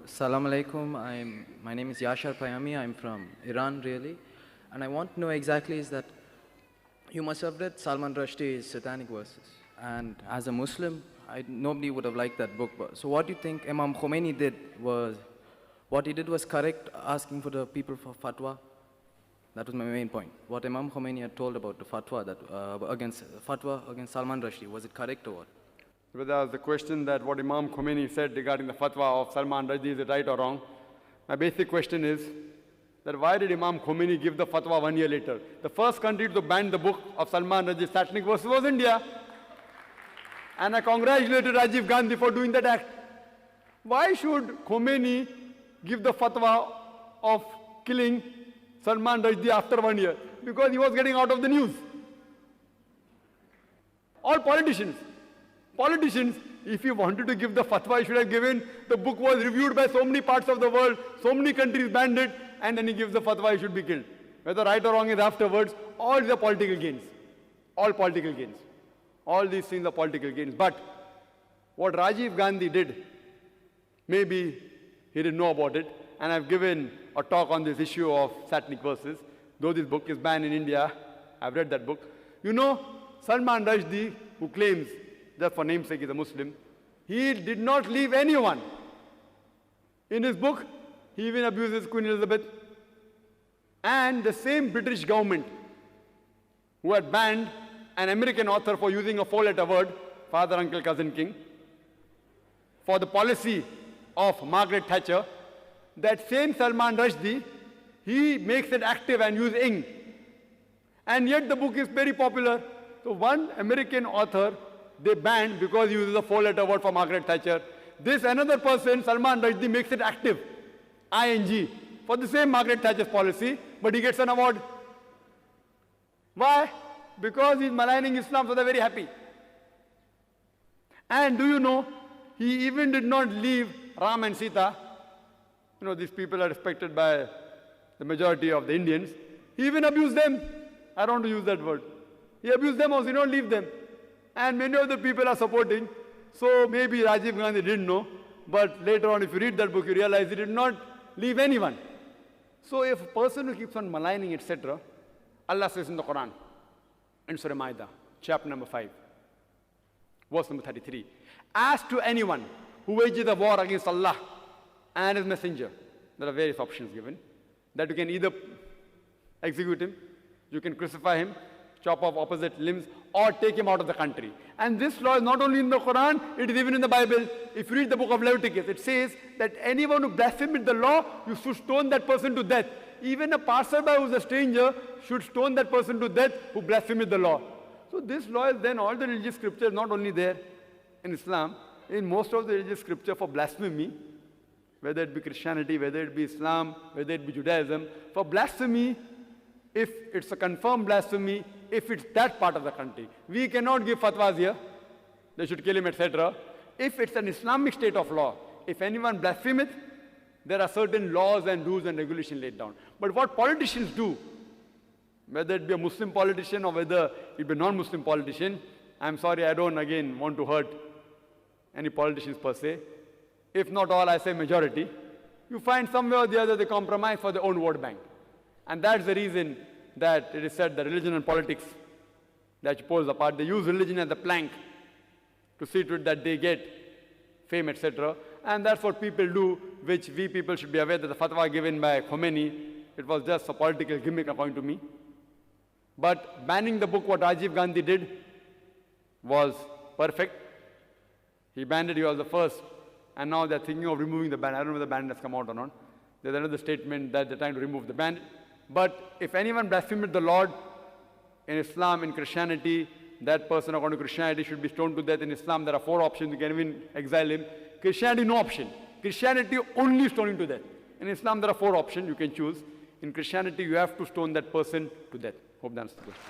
Salam alaikum. My name is Yashar Payami. I'm from Iran, really. And I want to know exactly is that you must have read Salman Rushdie's Satanic Verses. And as a Muslim, nobody would have liked that book. So what do you think Imam Khomeini did was, what he did was correct, asking for the people for fatwa? That was my main point. What Imam Khomeini had told about the fatwa, against Salman Rushdie, was it correct or what? Whether the question that what Imam Khomeini said regarding the fatwa of Salman Rushdie, is it right or wrong? My basic question is that why did Imam Khomeini give the fatwa 1 year later? The first country to ban the book of Salman Rushdie's Satanic Verses was India. And I congratulated Rajiv Gandhi for doing that act. Why should Khomeini give the fatwa of killing Salman Rushdie after 1 year? Because he was getting out of the news. All politicians, if he wanted to give the fatwa, he should have given. The book was reviewed by so many parts of the world, so many countries banned it, and then he gives the fatwa, he should be killed. Whether right or wrong is afterwards, all these are political gains. All political gains. All these things are political gains. But what Rajiv Gandhi did, maybe he didn't know about it, and I've given a talk on this issue of Satanic Verses. Though this book is banned in India, I've read that book. You know, Salman Rushdie, who claims, just for namesake, he's a Muslim, he did not leave anyone. In his book, he even abuses Queen Elizabeth. And the same British government who had banned an American author for using a four-letter word, father, uncle, cousin, king, for the policy of Margaret Thatcher, that same Salman Rushdie, he makes it active and uses ing. And yet the book is very popular. So one American author, they banned because he uses a four-letter word for Margaret Thatcher. This another person, Salman Rushdie, makes it active, ing, for the same Margaret Thatcher's policy, but he gets an award. Why? Because he's maligning Islam, so they're very happy. And do you know, he even did not leave Ram and Sita. You know, these people are respected by the majority of the Indians. He even abused them. I don't want to use that word. He abused them also, he don't leave them. And many of the people are supporting. So maybe Rajiv Gandhi didn't know, but later on, if you read that book, you realize he did not leave anyone. So if a person who keeps on maligning, etc., Allah says in the Quran, in Surah Ma'idah, chapter number 5, verse number 33, as to anyone who wages a war against Allah and His Messenger, there are various options given, that you can either execute him, you can crucify him, chop off opposite limbs, or take him out of the country. And this law is not only in the Quran, it is even in the Bible. If you read the book of Leviticus, it says that anyone who blasphemes the law, you should stone that person to death. Even a passerby who is a stranger should stone that person to death who blasphemes the law. So this law is then all the religious scriptures, not only there in Islam, in most of the religious scripture for blasphemy, whether it be Christianity, whether it be Islam, whether it be Judaism, for blasphemy, if it's a confirmed blasphemy, if it's that part of the country. We cannot give fatwas here, they should kill him, etc. If it's an Islamic state of law, if anyone blasphemeth, there are certain laws and rules and regulations laid down. But what politicians do, whether it be a Muslim politician or whether it be a non-Muslim politician, I'm sorry, I don't again want to hurt any politicians per se. If not all, I say majority. You find somewhere or the other they compromise for their own vote bank. And that's the reason that it is said that religion and politics, that you pose apart, they use religion as a plank to see to it that they get fame, etc. And that's what people do, which we people should be aware that the fatwa given by Khomeini, it was just a political gimmick according to me. But banning the book, what Rajiv Gandhi did, was perfect. He banned it, he was the first. And now they're thinking of removing the ban. I don't know whether the ban has come out or not. There's another statement that they're trying to remove the ban. But if anyone blasphemed the Lord in Islam, in Christianity, that person according to Christianity should be stoned to death. In Islam, there are 4 options. You can even exile him. Christianity, no option. Christianity, only stoning to death. In Islam, there are 4 options you can choose. In Christianity, you have to stone that person to death. Hope that answers the question.